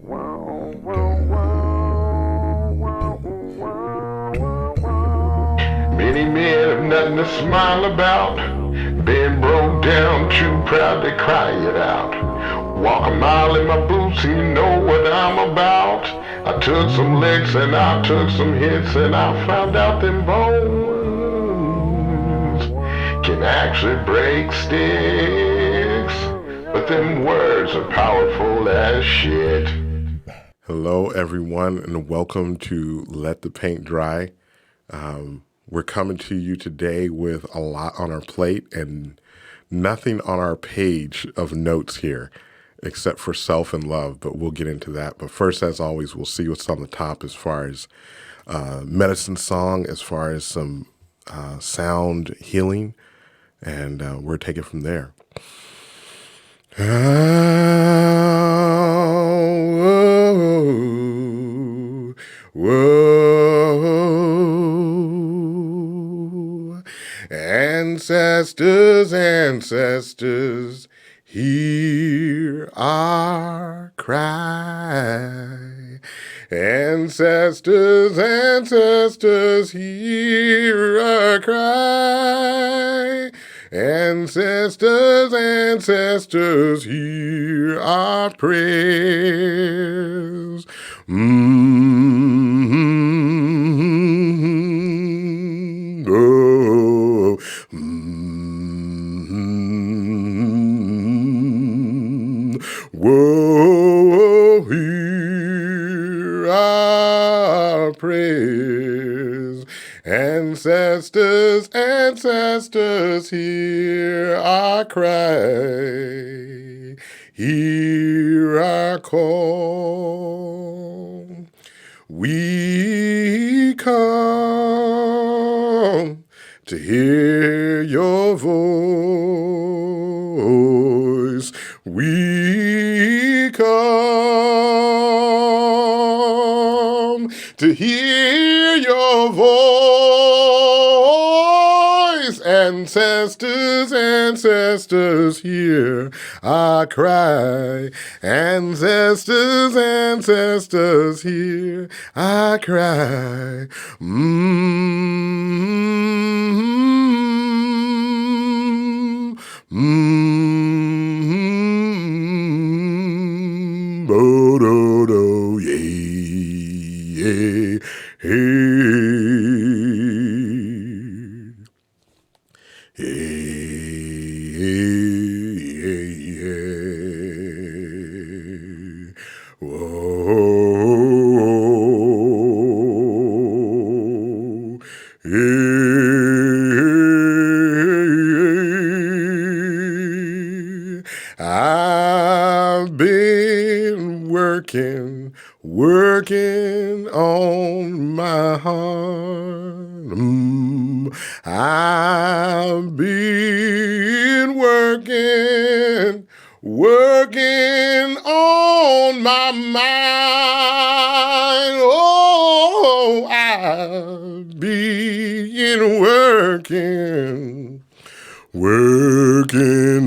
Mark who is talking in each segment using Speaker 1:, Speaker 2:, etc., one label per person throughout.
Speaker 1: Many men have nothing to smile about. Been broke down, too proud to cry it out. Walk a mile in my boots and you know what I'm about. I took some licks and I took some hits and I found out them bones can actually break sticks. But them words are powerful as shit.
Speaker 2: Hello, everyone, and welcome to Let the Paint Dry. We're coming to you today with a lot on our plate and nothing on our page of notes here except for self and love, but we'll get into that. But first, as always, we'll see what's on the top as far as medicine song, as far as some sound healing, and we'll take it from there. Whoa, ancestors, hear our cry. Ancestors, hear our cry. Ancestors, hear our prayers. Oh, whoa, hear our prayers. Ancestors, hear our cry, hear our call. We come to hear your voice. We come to hear your voice. Ancestors, hear our cry. Ancestors, hear our cry. Do, yeah, Whoa, I've been working on my heart. I've been working on my mind. Oh, I've been working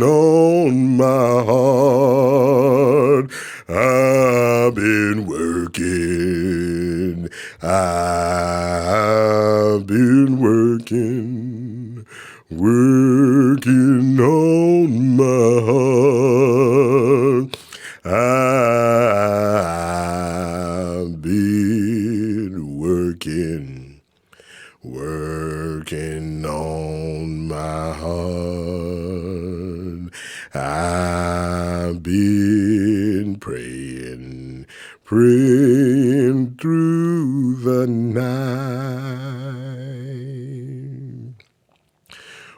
Speaker 2: on my heart. I've been working. I've been working on my heart. I've been working on my heart. I've been praying through the night.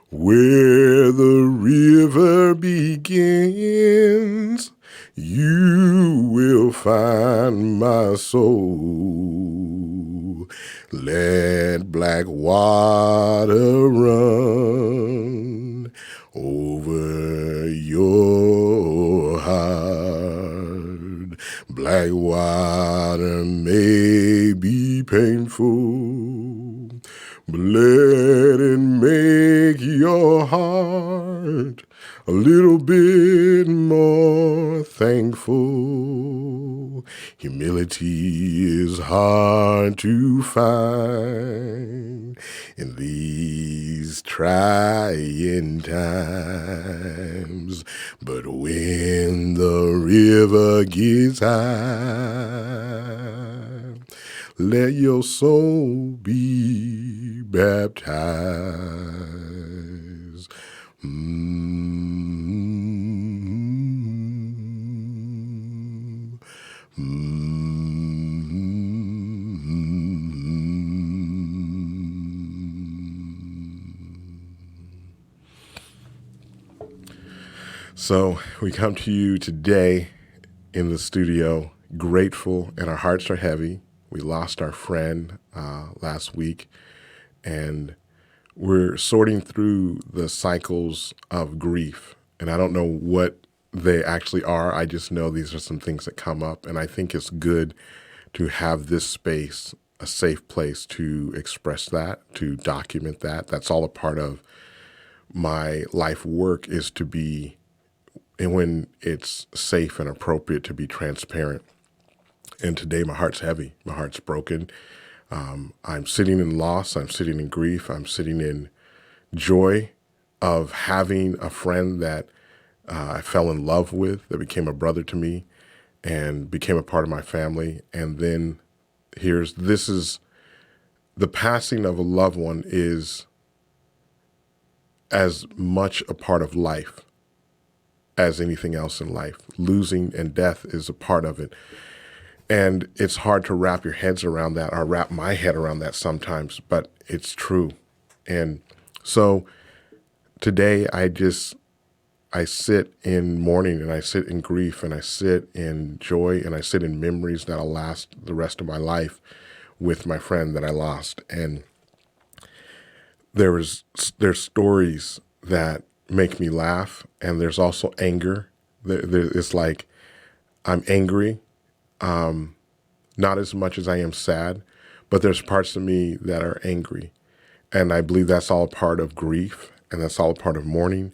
Speaker 2: Where the river begins, you will find my soul. Let black water run over your heart. Black water may be painful, but let it make your heart a little bit more thankful. Humility is hard to find in these trying times. But when the river gets high, let your soul be baptized. So we come to you today in the studio, grateful, and our hearts are heavy. We lost our friend last week, and we're sorting through the cycles of grief. And I don't know what they actually are. I just know these are some things that come up, and I think it's good to have this space, a safe place to express that, to document that. That's all a part of my life work, is to be, and when it's safe and appropriate, to be transparent. And today my heart's heavy. My heart's broken. I'm sitting in loss. I'm sitting in grief. I'm sitting in joy of having a friend that I fell in love with, that became a brother to me and became a part of my family. And then this is the passing of a loved one is as much a part of life as anything else in life. Losing and death is a part of it. And it's hard to wrap your heads around that, or wrap my head around that sometimes, but it's true. And so today I sit in mourning, and I sit in grief, and I sit in joy, and I sit in memories that'll last the rest of my life with my friend that I lost. And there's stories that make me laugh, and there's also anger. It's like I'm angry, not as much as I am sad, but there's parts of me that are angry. And I believe that's all a part of grief, and that's all a part of mourning.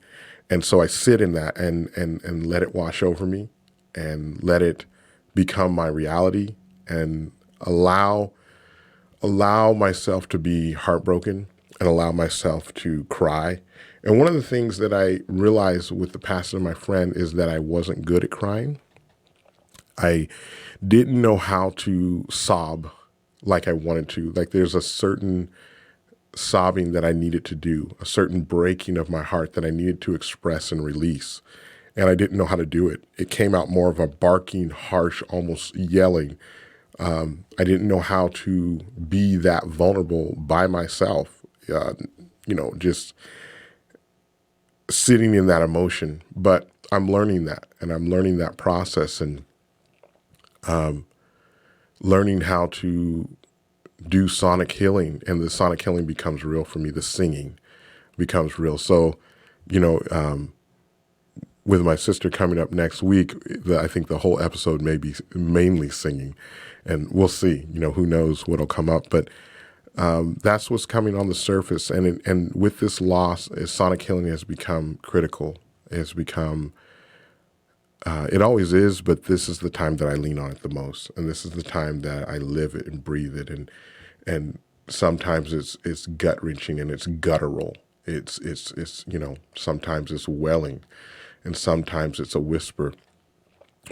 Speaker 2: And so I sit in that and let it wash over me, and let it become my reality, and allow myself to be heartbroken, and allow myself to cry. And one of the things that I realized with the passing of my friend is that I wasn't good at crying. I didn't know how to sob like I wanted to. Like, there's a certain sobbing that I needed to do, a certain breaking of my heart that I needed to express and release. And I didn't know how to do it. It came out more of a barking, harsh, almost yelling. I didn't know how to be that vulnerable by myself, just sitting in that emotion. But I'm learning that, and I'm learning that process, and learning how to do sonic healing, and the sonic healing becomes real for me. The singing becomes real. So, with my sister coming up next week, I think the whole episode may be mainly singing, and we'll see. Who knows what'll come up, but that's what's coming on the surface. And with this loss, sonic healing has become critical. It has become. It always is, but this is the time that I lean on it the most, and this is the time that I live it and breathe it, and sometimes it's gut wrenching and it's guttural. It's sometimes it's welling, and sometimes it's a whisper,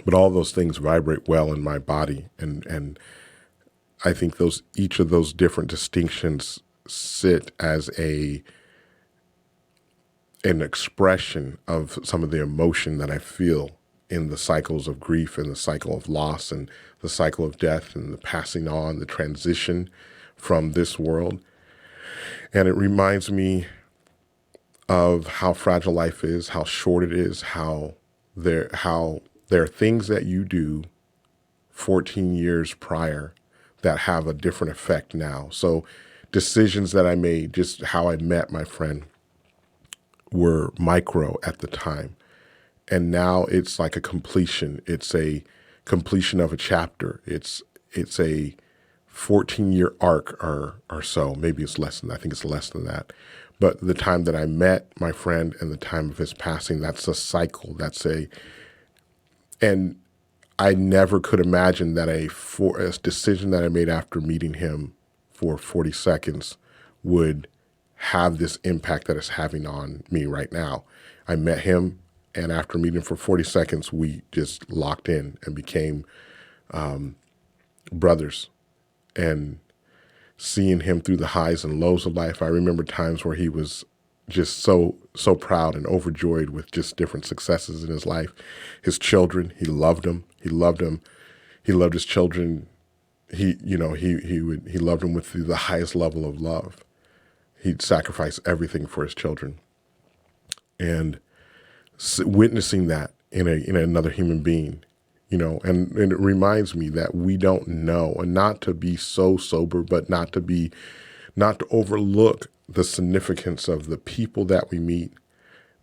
Speaker 2: but all those things vibrate well in my body, and I think each of those different distinctions sit as an expression of some of the emotion that I feel in the cycles of grief, and the cycle of loss, and the cycle of death, and the passing on, the transition from this world. And it reminds me of how fragile life is, how short it is, how there are things that you do 14 years prior that have a different effect now. So decisions that I made, just how I met my friend, were micro at the time. And now it's like a completion. It's a completion of a chapter. It's a 14-year arc or so. Maybe it's less than that. I think it's less than that. But the time that I met my friend and the time of his passing, that's a cycle. And I never could imagine that a decision that I made after meeting him for 40 seconds would have this impact that it's having on me right now. I met him, and after meeting him for 40 seconds, we just locked in and became brothers. And seeing him through the highs and lows of life, I remember times where he was just so proud and overjoyed with just different successes in his life. His children, he loved them. He loved them. He loved his children. He loved them with the highest level of love. He'd sacrifice everything for his children. And witnessing that in another human being, and it reminds me that we don't know, and not to be so sober, but not to overlook the significance of the people that we meet,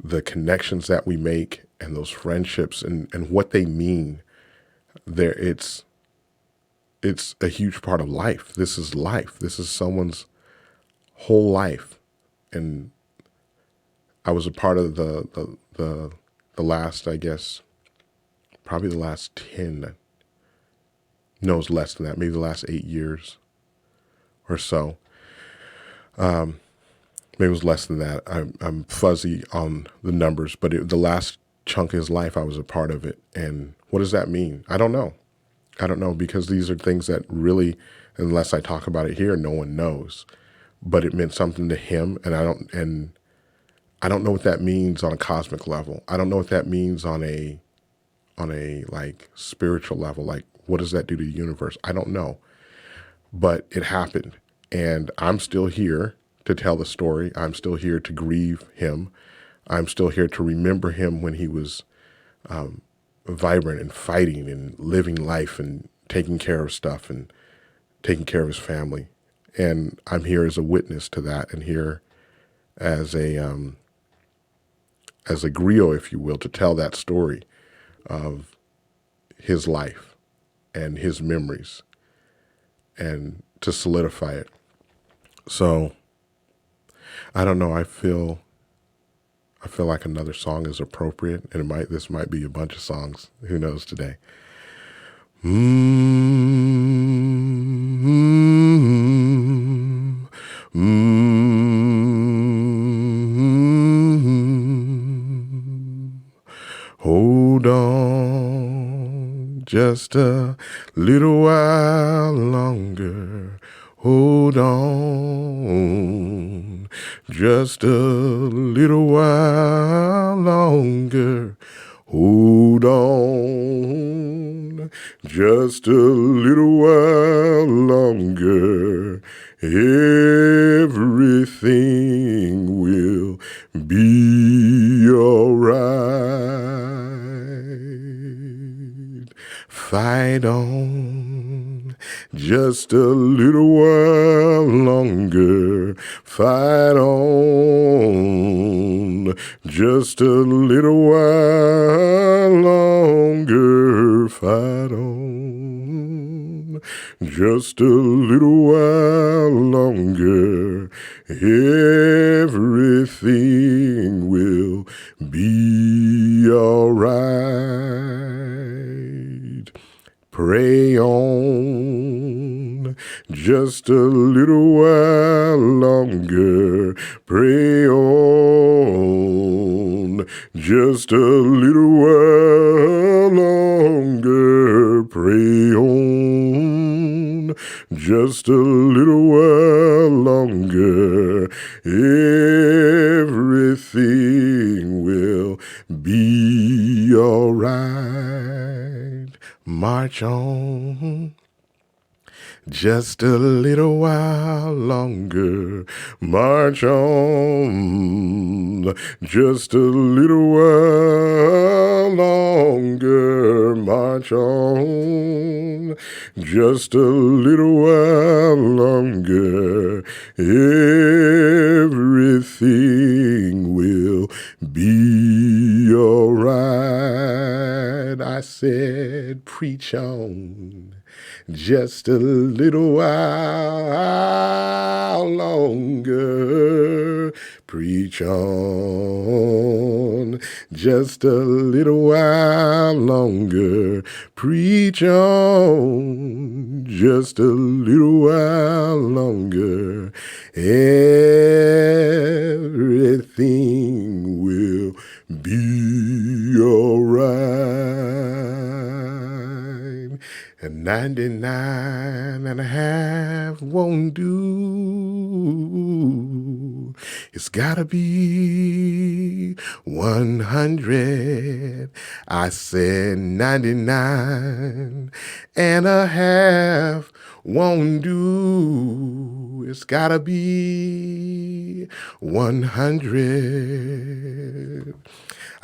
Speaker 2: the connections that we make, and those friendships and what they mean. It's a huge part of life. This is life. This is someone's whole life. And I was a part of the last, I guess, probably the last 10, no, it's less than that, maybe the last 8 years or so. Maybe it was less than that. I'm fuzzy on the numbers, but the last chunk of his life, I was a part of it. And what does that mean? I don't know. Because these are things that really, unless I talk about it here, no one knows. But it meant something to him, and I don't know what that means on a cosmic level. I don't know what that means on a like spiritual level. Like, what does that do to the universe? I don't know. But it happened, and I'm still here to tell the story. I'm still here to grieve him. I'm still here to remember him when he was vibrant and fighting and living life and taking care of stuff and taking care of his family. And I'm here as a witness to that, and here as a griot, if you will, to tell that story of his life and his memories and to solidify it. So I don't know. I feel like another song is appropriate, and this might be a bunch of songs. Who knows today? Hold on just a little while longer. Hold on just a little while longer. Hold on just a little while longer. Everything will be all right. Fight on just a little while longer. Fight on just a little while longer. Fight on just a little while longer. Everything will be all right. Pray on just a little while longer. Pray on just a little while longer. Pray on just a little while longer. Everything will be all right. March on just a little while longer. March on just a little while longer. March on just a little while longer. Everything will be all right. I said, preach on just a little while longer. Preach on just a little while longer. Preach on just a little while longer. Everything will be all right. And 99 and a half won't do. It's gotta be 100. I said 99 and a half won't do. It's gotta be 100.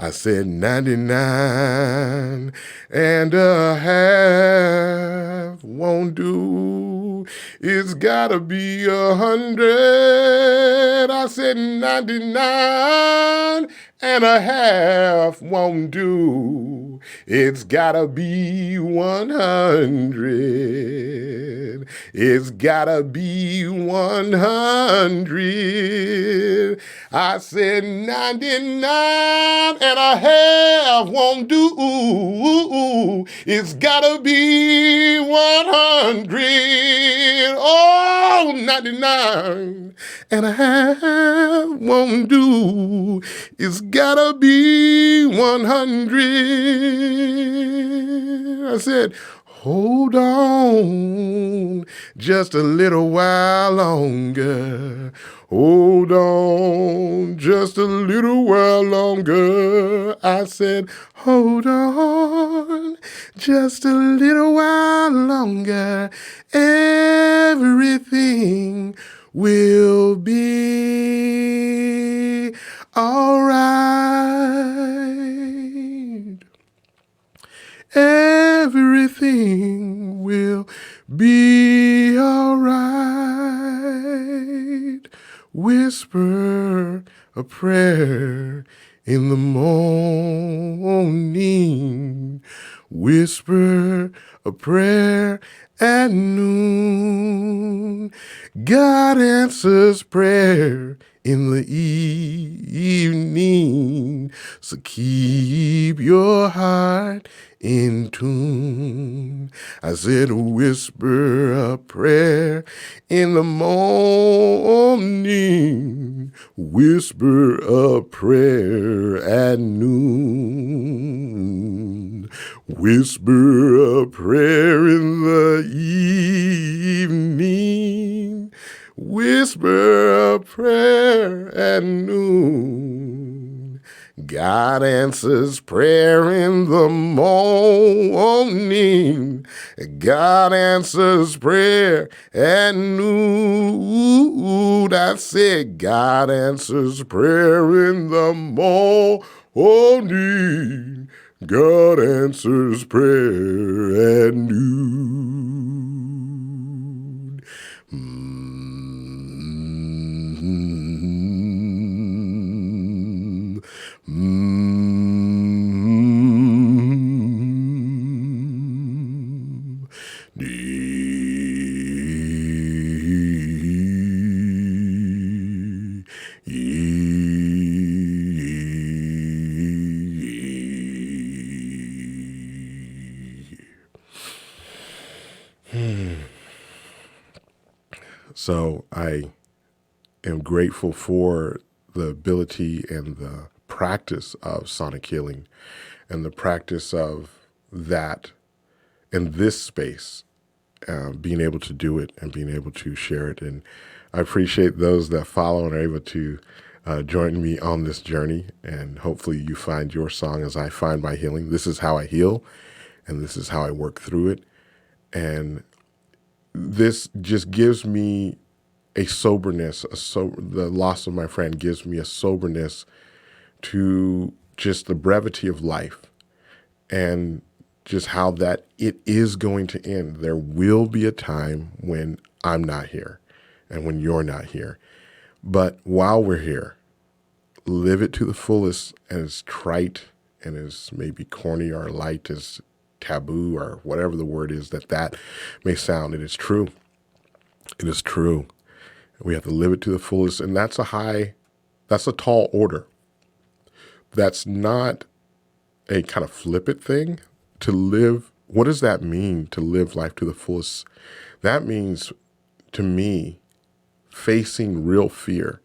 Speaker 2: I said 99 and a half won't do. It's gotta be 100. I said 99 and a half won't do. It's gotta be 100. It's gotta be 100. I said 99 and a half won't do. It's gotta be 100. Oh, 99 and a half won't do. It's gotta be 100. I said, hold on just a little while longer. Hold on just a little while longer. I said, hold on just a little while longer. Everything will be all right. Everything will be all right. Whisper a prayer in the morning. Whisper a prayer at noon. God answers prayer in the evening. So keep your heart in tune. I said, whisper a prayer in the morning. Whisper a prayer at noon. Whisper a prayer in the evening. Whisper a prayer at noon. God answers prayer in the morning. God answers prayer at noon. I said, God answers prayer in the morning. God answers prayer at noon. So I am grateful for the ability and the practice of sonic healing and the practice of that in this space, being able to do it and being able to share it. And I appreciate those that follow and are able to join me on this journey. And hopefully you find your song as I find my healing. This is how I heal, and this is how I work through it. And this just gives me a soberness, the loss of my friend gives me a soberness to just the brevity of life and just how that it is going to end. There will be a time when I'm not here and when you're not here. But while we're here, live it to the fullest, and as trite and as maybe corny or light as taboo or whatever the word is that may sound. It is true. It is true. We have to live it to the fullest, and that's a tall order. that's not a kind of flippant thing to live. What does that mean to live life to the fullest? That means, to me, facing real fear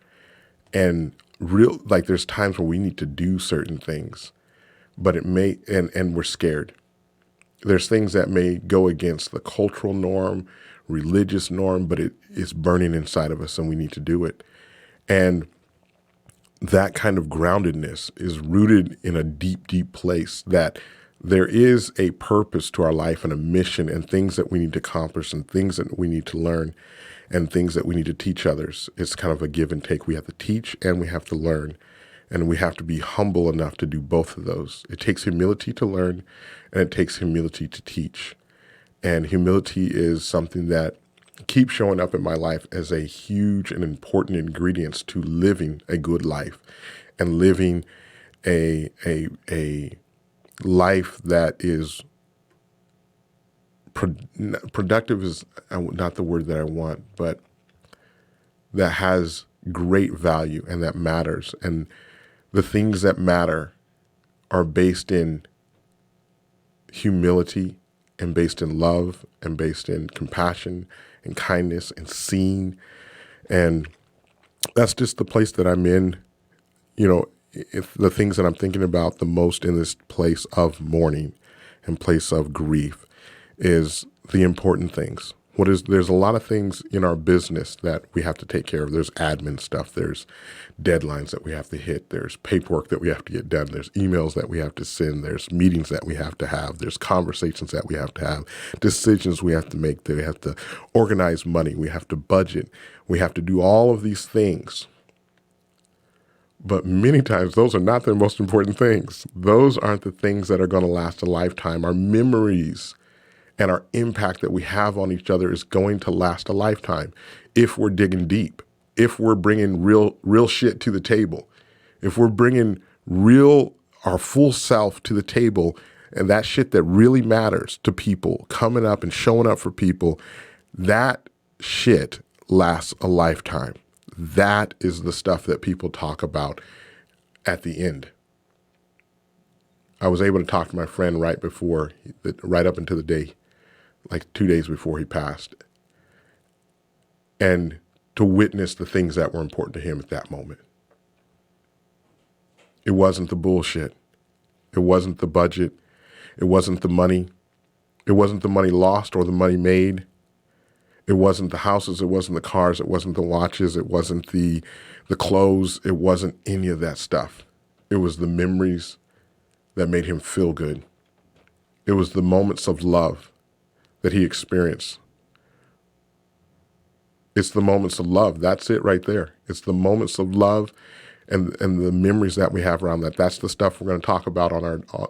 Speaker 2: and real, like there's times where we need to do certain things, but and we're scared. There's things that may go against the cultural norm, religious norm, but it is burning inside of us and we need to do it. And that kind of groundedness is rooted in a deep, deep place that there is a purpose to our life and a mission and things that we need to accomplish and things that we need to learn and things that we need to teach others. It's kind of a give and take. We have to teach and we have to learn, and we have to be humble enough to do both of those. It takes humility to learn and it takes humility to teach. And humility is something that keeps showing up in my life as a huge and important ingredient to living a good life and living a life that is productive is not the word that I want, but that has great value and that matters. And the things that matter are based in humility and based in love and based in compassion and kindness and seeing. And that's just the place that I'm in. You know, if the things that I'm thinking about the most in this place of mourning and place of grief is the important things. There's a lot of things in our business that we have to take care of. There's admin stuff. There's deadlines that we have to hit. There's paperwork that we have to get done. There's emails that we have to send. There's meetings that we have to have. There's conversations that we have to have. Decisions we have to make. We have to organize money. We have to budget. We have to do all of these things. But many times those are not the most important things. Those aren't the things that are going to last a lifetime. Our memories and our impact that we have on each other is going to last a lifetime if we're digging deep, if we're bringing real shit to the table, if we're bringing our full self to the table, and that shit that really matters to people, coming up and showing up for people, that shit lasts a lifetime. That is the stuff that people talk about at the end. I was able to talk to my friend right up until the day, like 2 days before he passed, and to witness the things that were important to him at that moment. It wasn't the bullshit. It wasn't the budget. It wasn't the money. It wasn't the money lost or the money made. It wasn't the houses. It wasn't the cars. It wasn't the watches. It wasn't the clothes. It wasn't any of that stuff. It was the memories that made him feel good. It was the moments of love that he experienced. It's the moments of love. That's it right there. It's the moments of love and the memories that we have around that. That's the stuff we're going to talk about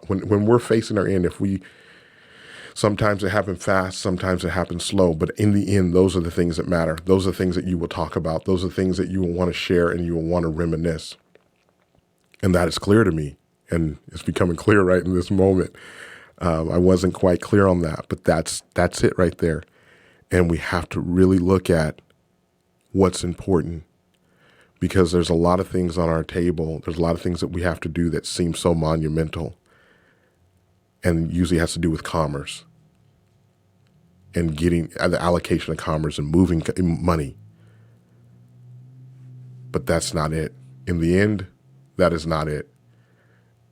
Speaker 2: when we're facing our end. Sometimes it happens fast, sometimes it happens slow, but in the end, those are the things that matter. Those are the things that you will talk about. Those are the things that you will want to share and you will want to reminisce. And that is clear to me. And it's becoming clear right in this moment. I wasn't quite clear on that, but that's it right there. And we have to really look at what's important, because there's a lot of things on our table. There's a lot of things that we have to do that seem so monumental, and usually has to do with commerce and getting the allocation of commerce and moving money. But that's not it. In the end, that is not it.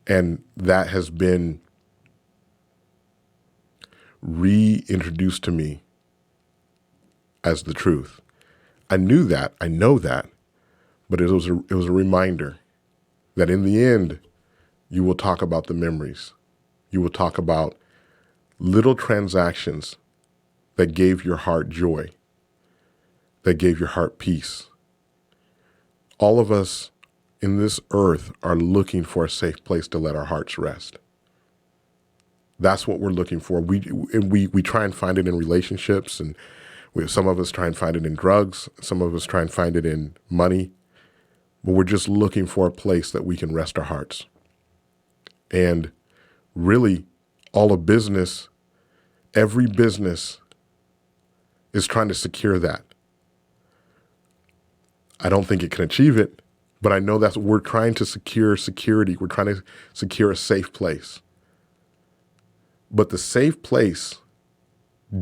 Speaker 2: And that has been reintroduced to me as the truth. I knew that, I know that, but it was a reminder that in the end, you will talk about the memories. You will talk about little transactions that gave your heart joy, that gave your heart peace. All of us in this earth are looking for a safe place to let our hearts rest. That's what we're looking for. We try and find it in relationships, and some of us try and find it in drugs. Some of us try and find it in money. But we're just looking for a place that we can rest our hearts. And really, all of business, every business is trying to secure that. I don't think it can achieve it, But I know that we're trying to secure security. We're trying to secure a safe place. But the safe place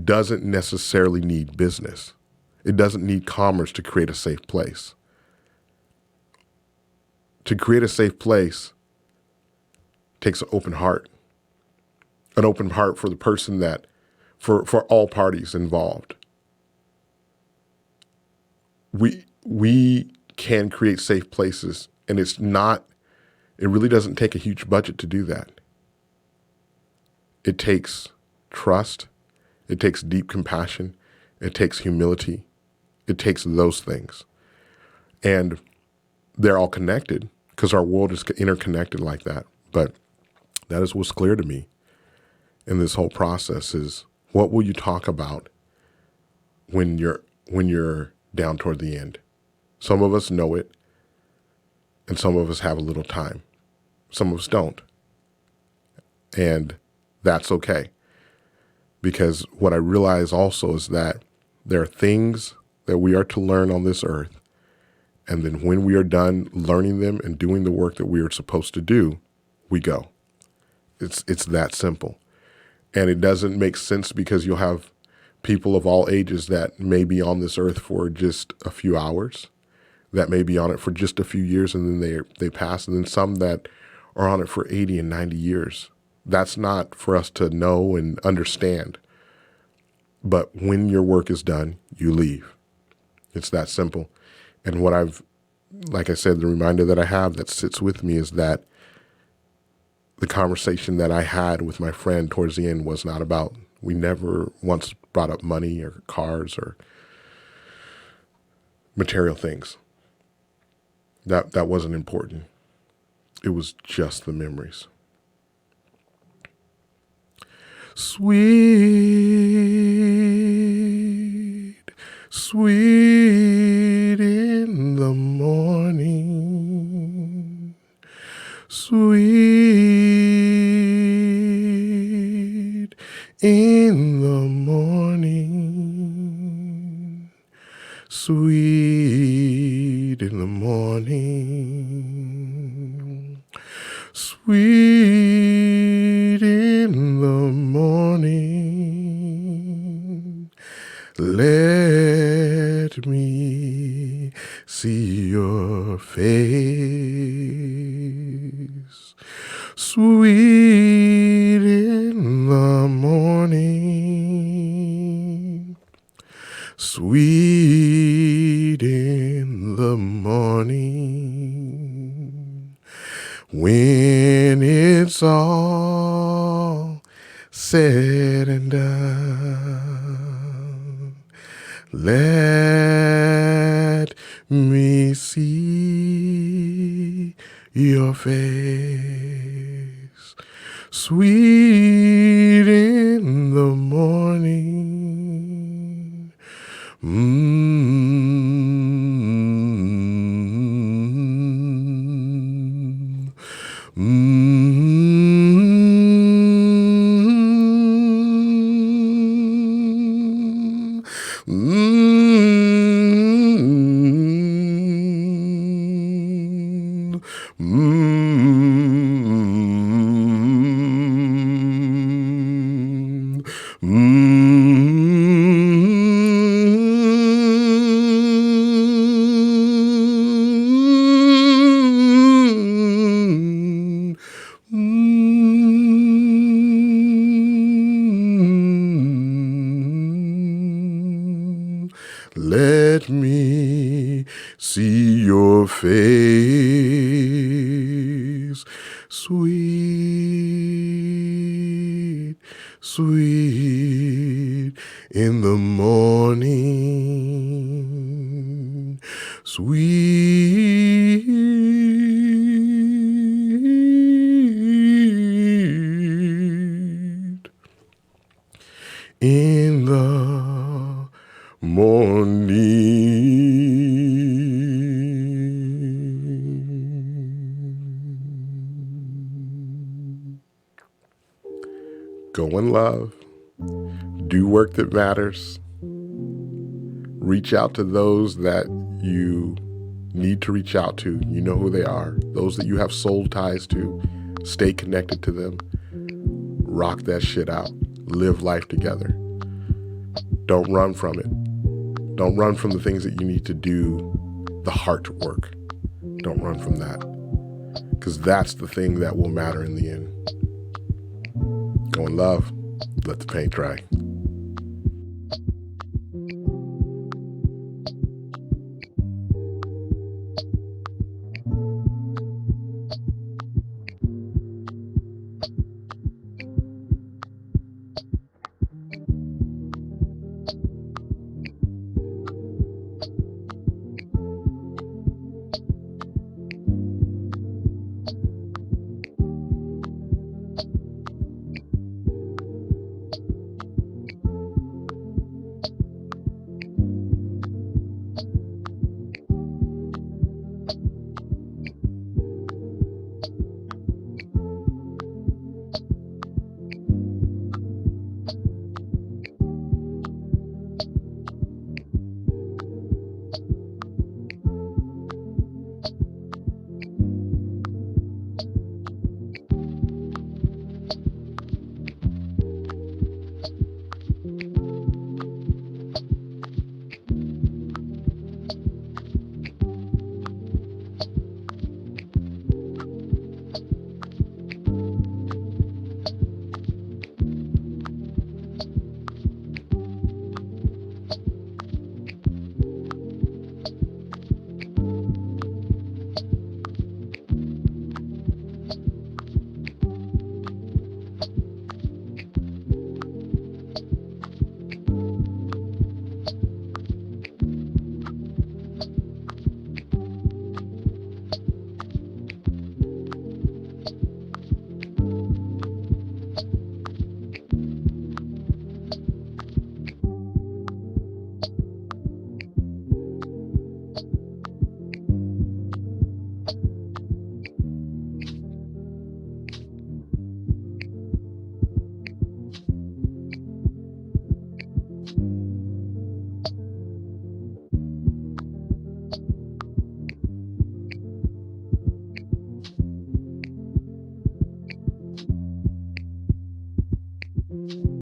Speaker 2: doesn't necessarily need business. It doesn't need commerce to create a safe place. To create a safe place takes an open heart for the person for all parties involved. We can create safe places, and it really doesn't take a huge budget to do that. It takes trust. It takes deep compassion. It takes humility. It takes those things. And they're all connected because our world is interconnected like that. But that is what's clear to me in this whole process is what will you talk about when you're down toward the end? Some of us know it, and some of us have a little time. Some of us don't. And that's okay. Because what I realize also is that there are things that we are to learn on this earth. And then when we are done learning them and doing the work that we are supposed to do, we go. It's that simple. And it doesn't make sense because you'll have people of all ages that may be on this earth for just a few hours, that may be on it for just a few years, and then they pass, and then some that are on it for 80 and 90 years. That's not for us to know and understand. But when your work is done, you leave. It's that simple. And like I said, the reminder that I have that sits with me is that the conversation that I had with my friend towards the end was not about, we never once brought up money or cars or material things. That wasn't important. It was just the memories. Sweet, sweet in the morning, sweet in the morning, sweet in the morning, sweet in the morning. Let me see your face, sweet in the morning, sweet in the morning, when it's all said and done. Let me see your face, sweet in the morning. Let me see your face, sweet, sweet in the morning, sweet in the morning. Go in love. Do work that matters. Reach out to those that you need to reach out to, you know who they are. Those that you have soul ties to, stay connected to them. Rock that shit out. Live life together. Don't run from it. Don't run from the things that you need to do, the heart work. Don't run from that. Because that's the thing that will matter in the end. Go in love. Let the paint dry.